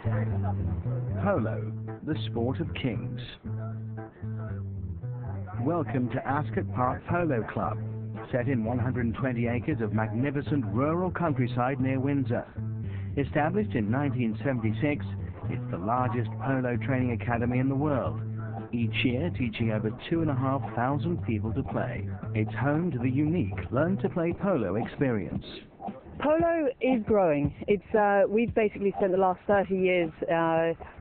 Polo, the sport of kings. Welcome to Ascot Park Polo Club, set in 120 acres of magnificent rural countryside near Windsor. Established in 1976, it's the largest polo training academy in the world, each year teaching over 2,500 people to play. It's home to the unique Learn to Play Polo experience. Polo is growing. We've basically spent the last 30 years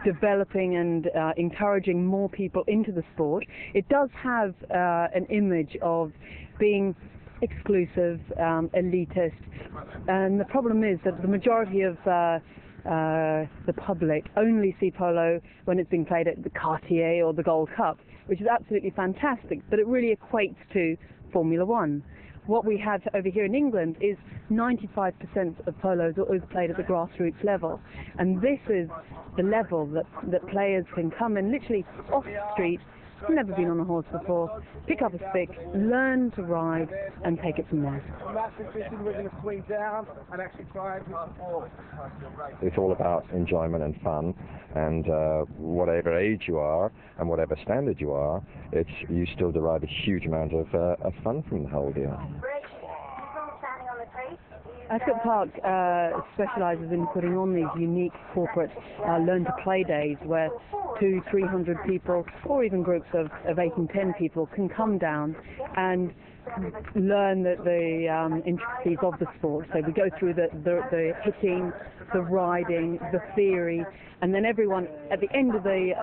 developing and encouraging more people into the sport. It does have an image of being exclusive, elitist, and the problem is that the majority of the public only see polo when it's being played at the Cartier or the Gold Cup, which is absolutely fantastic, but it really equates to Formula One. What we have over here in England is 95% of polos are always played at the grassroots level, and this is the level that players can come and literally off the street, never been on a horse before, pick up a stick, learn to ride, and take it from there. We're going to swing down and actually try and It's all about enjoyment and fun, and whatever age you are and whatever standard you are, you still derive a huge amount of fun from the whole deal. Ascot Park specialises in putting on these unique corporate Learn to Play days where 200-300 people, or even groups of 8 and 10 people, can come down and learn the intricacies of the sport. So we go through the hitting, the riding, the theory, and then everyone at the end of the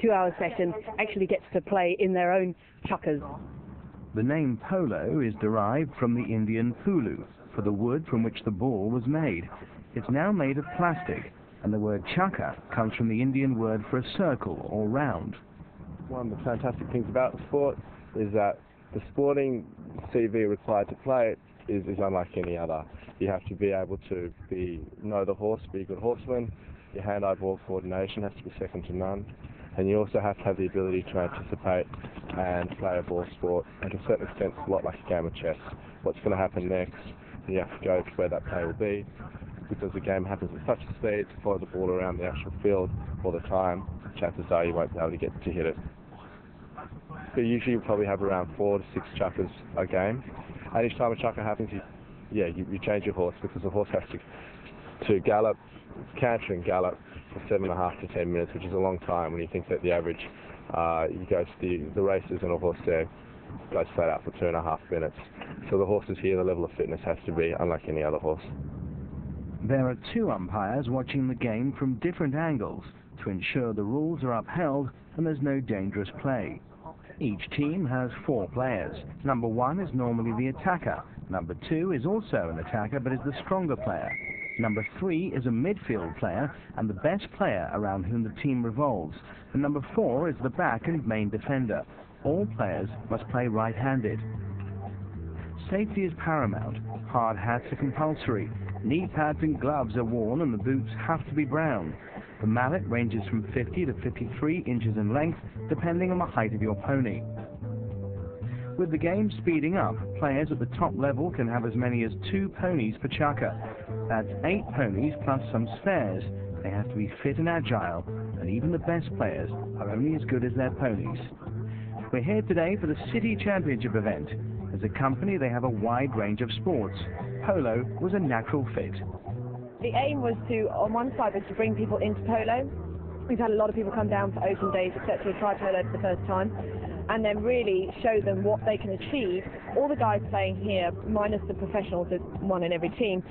2-hour session actually gets to play in their own chukkers. The name polo is derived from the Indian pulu, for the wood from which the ball was made. It's now made of plastic, and the word chukka comes from the Indian word for a circle or round. One of the fantastic things about the sport is that the sporting CV required to play it is unlike any other. You have to be able to know the horse, be a good horseman. Your hand-eye ball coordination has to be second to none, and you also have to have the ability to anticipate and play a ball sport. And to a certain extent, it's a lot like a game of chess. What's going to happen next? And you have to go to where that play will be, because the game happens at such a speed to follow the ball around the actual field all the time. Chances are you won't be able to get to hit it. So usually you probably have around 4 to 6 chukkers a game, and each time a chukka happens, you change your horse, because the horse has to gallop, canter and gallop for 7.5 to 10 minutes, which is a long time when you think that the average you go to the races and a horse there goes flat out for 2.5 minutes. So the horses here, the level of fitness has to be unlike any other horse. There are 2 umpires watching the game from different angles to ensure the rules are upheld and there's no dangerous play. Each team has 4 players. Number 1 is normally the attacker. Number 2 is also an attacker but is the stronger player. Number 3 is a midfield player and the best player around whom the team revolves. And number 4 is the back and main defender. All players must play right-handed. Safety is paramount. Hard hats are compulsory. Knee pads and gloves are worn and the boots have to be brown. The mallet ranges from 50 to 53 inches in length, depending on the height of your pony. With the game speeding up, players at the top level can have as many as 2 ponies per chukka. That's 8 ponies plus some spares. They have to be fit and agile, and even the best players are only as good as their ponies. We're here today for the City Championship event. As a company, they have a wide range of sports. Polo was a natural fit. The aim was on one side, was to bring people into polo. We've had a lot of people come down for open days, etc., try polo for the first time, and then really show them what they can achieve. All the guys playing here, minus the professionals, there's one in every team,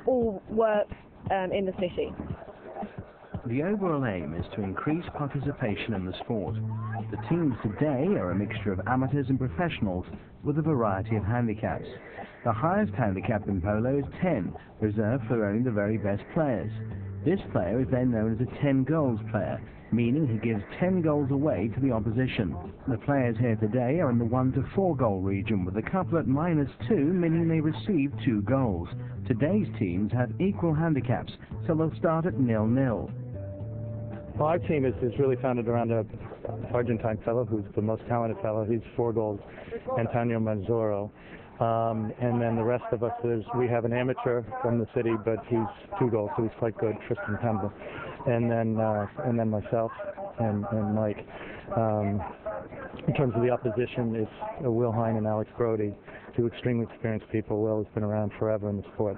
all work in the city. The overall aim is to increase participation in the sport. The teams today are a mixture of amateurs and professionals with a variety of handicaps. The highest handicap in polo is 10, reserved for only the very best players. This player is then known as a 10 goals player, meaning he gives 10 goals away to the opposition. The players here today are in the 1 to 4 goal region, with a couple at -2, meaning they receive 2 goals. Today's teams have equal handicaps, so they'll start at 0-0. Well, our team is really founded around a Argentine fellow who's the most talented fellow. He's 4 goals, Antonio Mazzoro. And then the rest of us we have an amateur from the city, but he's 2 goals, so he's quite good, Tristan Campbell. And then myself and Mike. In terms of the opposition, it's Will Hine and Alex Brody, 2 extremely experienced people. Will has been around forever in the sport.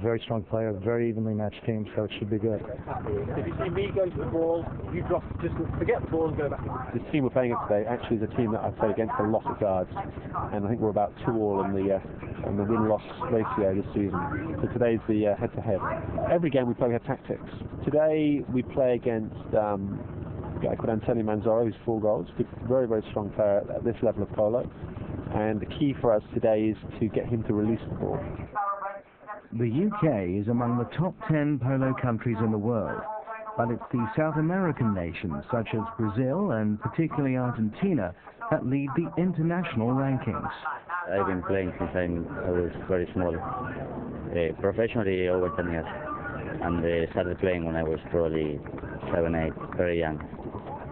Very strong player, very evenly matched team, so it should be good. If you see me go to the ball, you drop, just forget the ball and go back. The team we're playing against today actually is a team that I've played against a lot of guards, and I think we're about 2-2 in the win-loss ratio this season. So today's the head-to-head. Every game we play, we have tactics. Today we play against a guy called Antonio Manzoro, who's 4 goals. Very, very strong player at this level of polo. And the key for us today is to get him to release the ball. The UK is among the top 10 polo countries in the world, but it's the South American nations such as Brazil and particularly Argentina that lead the international rankings. I've been playing since I was very small, professionally over 10 years, and started playing when I was probably 7, 8, very young.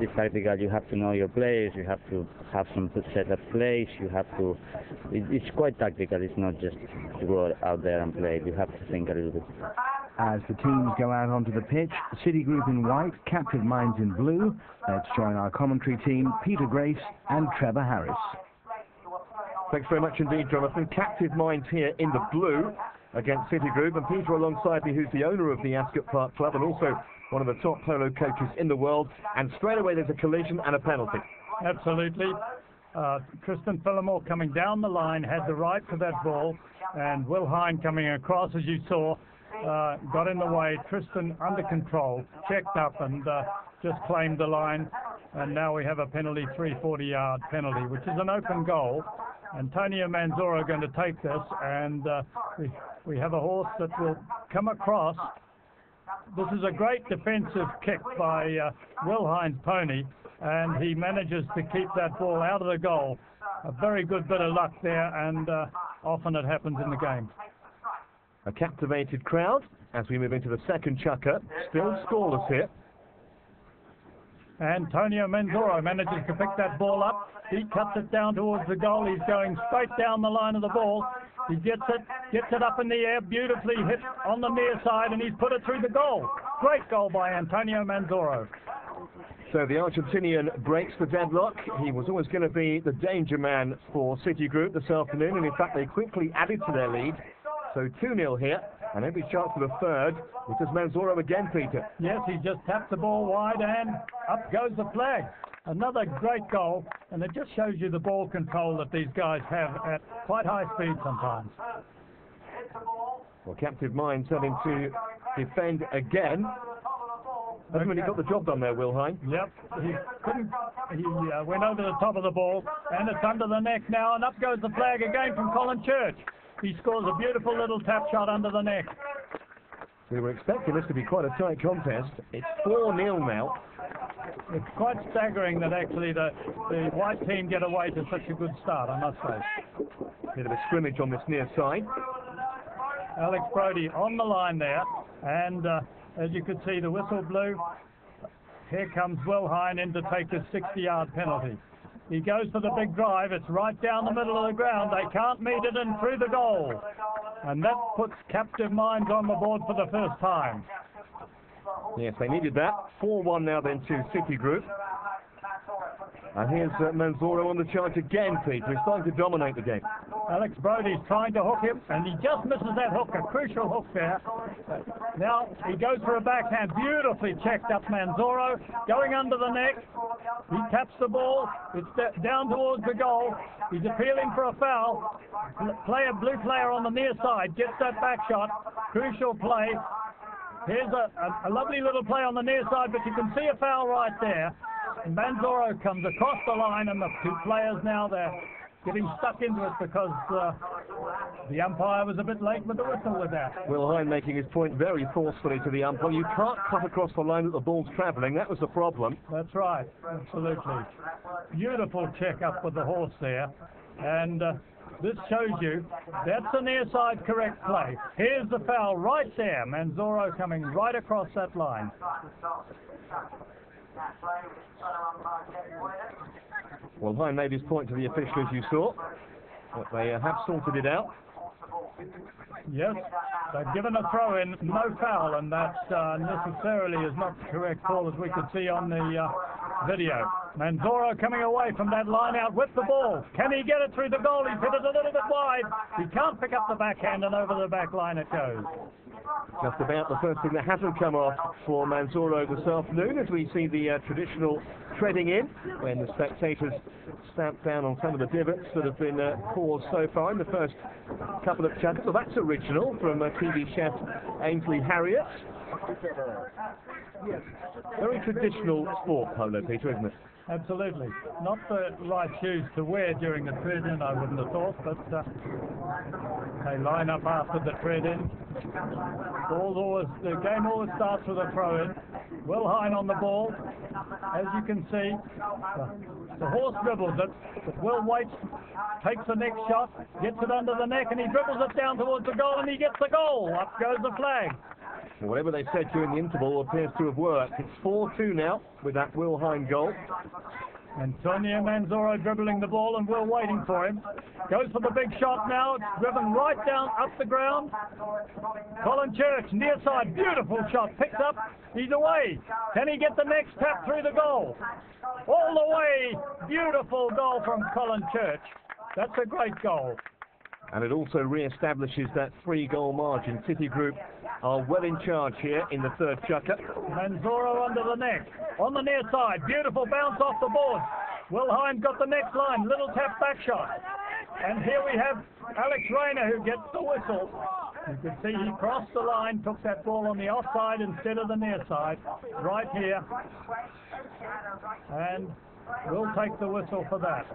It's tactical. You have to know your players, you have to have some set of plays, you have to, it's quite tactical, it's not just to go out there and play, you have to think a little bit. As the teams go out onto the pitch, Citigroup in white, Captive Minds in blue. Let's join our commentary team, Peter Grace and Trevor Harris. Thanks very much indeed, Jonathan. Captive Minds here in the blue against Citigroup, and Peter alongside me, who's the owner of the Ascot Park Club and also one of the top polo coaches in the world, and straight away there's a collision and a penalty. Absolutely. Tristan Fillmore coming down the line had the right for that ball, and Will Hine coming across, as you saw, got in the way. Tristan under control, checked up and just claimed the line, and now we have a penalty, 340-yard penalty, which is an open goal. Antonio Manzoro going to take this, and we have a horse that will come across. This is a great defensive kick by Will Hine's pony, and he manages to keep that ball out of the goal. A very good bit of luck there, and often it happens in the game. A captivated crowd as we move into the second chukker. Still scoreless here. Antonio Manzoro manages to pick that ball up. He cuts it down towards the goal. He's going straight down the line of the ball. He gets it up in the air, beautifully hit on the near side, and he's put it through the goal. Great goal by Antonio Manzoro. So the Argentinian breaks the deadlock. He was always going to be the danger man for Citigroup this afternoon, and in fact they quickly added to their lead. So 2-0 here, and every chance for the third. It is Manzoro again, Peter. Yes, he just tapped the ball wide, and up goes the flag. Another great goal, and it just shows you the ball control that these guys have at quite high speed sometimes. Well, Captive Minds having to defend again. Hasn't really got the job done there, Will Hine. Yep, he went over the top of the ball, and it's under the neck now, and up goes the flag again from Colin Church. He scores a beautiful little tap shot under the neck. We were expecting this to be quite a tight contest. It's 4-0 now. It's quite staggering that actually the white team get away to such a good start, I must say. Bit of a scrimmage on this near side. Alex Brody on the line there, and as you could see, the whistle blew. Here comes Will Hine in to take his 60-yard penalty. He goes for the big drive. It's right down the middle of the ground. They can't meet it, and through the goal. And that puts Captive Minds on the board for the first time. Yes, they needed that. 4-1 now then to Citigroup. And here's Manzoro on the charge again, Peter. He's starting to dominate the game. Alex Brody's trying to hook him, and he just misses that hook, a crucial hook there. Now he goes for a backhand, beautifully checked up Manzoro, going under the neck. He taps the ball, it's down towards the goal. He's appealing for a foul. Blue player on the near side gets that back shot, crucial play. Here's a lovely little play on the near side, but you can see a foul right there. And Manzoro comes across the line, and the 2 players now, they're getting stuck into it because the umpire was a bit late with the whistle with that. Will Hine making his point very forcefully to the umpire. You can't cut across the line that the ball's travelling. That was the problem. That's right, absolutely. Beautiful check up with the horse there. And this shows you that's a near side correct play. Here's the foul right there. Manzoro coming right across that line. Well, Hine made his point to the official, as you saw. But they have sorted it out. Yes, they've given a throw-in, no foul, and that necessarily is not the correct call, as we could see on the video. Manzoro coming away from that line out with the ball. Can he get it through the goal? He's hit it a little bit wide. He can't pick up the backhand, and over the back line it goes. Just about the first thing that hasn't come off for Manzoro this afternoon, as we see the traditional treading in, when the spectators stamp down on some of the divots that have been caused so far in the first couple of chuckers. So that's original from TV chef Ainsley Harriott. Very traditional sport, polo, Peter, isn't it? Absolutely. Not the right shoes to wear during the tread-in, I wouldn't have thought, but they line up after the tread-in. The game always starts with a throw-in. Will Hine on the ball. As you can see, the horse dribbles it, but Will waits, takes the next shot, gets it under the neck, and he dribbles it down towards the goal, and he gets the goal. Up goes the flag. Whatever they said during the interval appears to have worked. It's 4-2 now with that Will Hine goal. Antonio Manzoro dribbling the ball and Will waiting for him. Goes for the big shot now. It's driven right down up the ground. Colin Church, near side, beautiful shot. Picks up. He's away. Can he get the next tap through the goal? All the way. Beautiful goal from Colin Church. That's a great goal. And it also re-establishes that 3-goal margin. Citigroup are well in charge here in the third chukker. Manzoro under the neck. On the near side. Beautiful bounce off the board. Will Hine got the next line. Little tap back shot. And here we have Alex Rayner who gets the whistle. You can see he crossed the line, took that ball on the offside instead of the near side. Right here. And we'll take the whistle for that.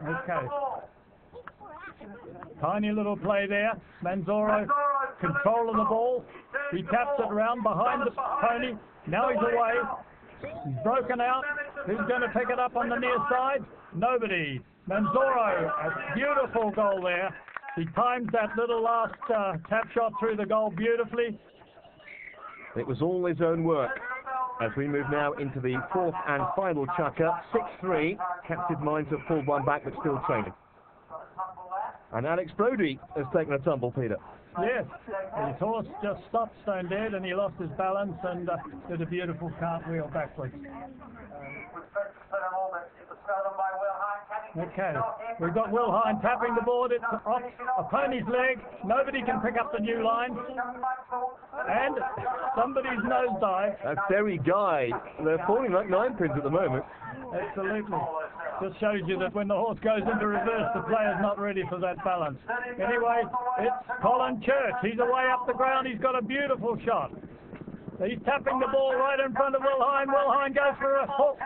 Okay. Tiny little play there. Manzoro, control of the ball. He taps it around behind the pony. Now he's away. He's broken out. Who's going to pick it up on the near side? Nobody. Manzoro, a beautiful goal there. He times that little last tap shot through the goal beautifully. It was all his own work. As we move now into the fourth and final chukker, 6-3. Captive minds have pulled one back but still training. And Alex Brodie has taken a tumble, Peter. Yes, his horse just stopped stone dead and he lost his balance and did a beautiful cartwheel backwards. Okay, we've got Will Hine tapping the board. It's off a pony's leg. Nobody can pick up the new line. And somebody's nosedive. That's Derry Guy. They're falling like 9-pins at the moment. Absolutely. Just shows you that when the horse goes into reverse, the player's not ready for that balance. Anyway, it's Colin Church. He's away up the ground. He's got a beautiful shot. He's tapping the ball right in front of Will Hine. Will Hine goes for a hook.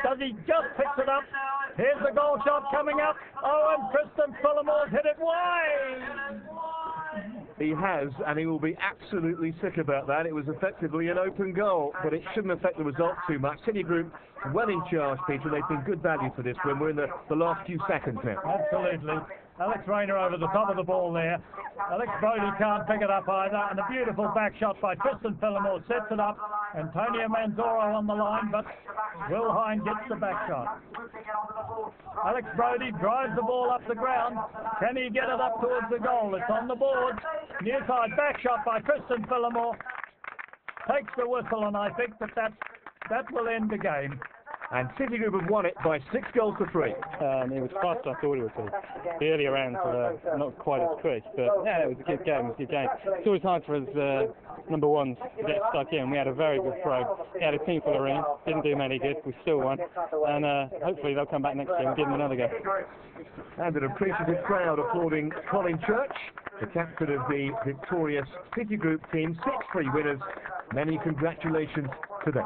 Does he just picks it up? Here's the goal shot coming up. Oh, and Tristan Philemore's hit it wide. He has, and he will be absolutely sick about that. It was effectively an open goal, but it shouldn't affect the result too much. Citigroup well in charge, Peter. They've been good value for this when we're in the last few seconds now. Absolutely. Alex Rayner over the top of the ball there. Alex Brodie can't pick it up either, and a beautiful back shot by Tristan Philemore sets it up. Antonio Manzoro on the line, but Will Hine gets the back shot. Alex Brodie drives the ball up the ground. Can he get it up towards the goal? It's on the board. Near side back shot by Tristan Philemore. Takes the whistle, and I think that will end the game. And Citigroup have won it by 6-3. It was faster than I thought it would be. The earlier rounds were not quite as quick, but yeah, it was a good game. It's always hard for us number ones to get stuck in. We had a very good throw. We had a team full of ring. Didn't do many good. We still won. And hopefully they'll come back next year and give them another go. And an appreciative crowd applauding Colin Church, the captain of the victorious Citigroup team. 6-3 winners. Many congratulations to them.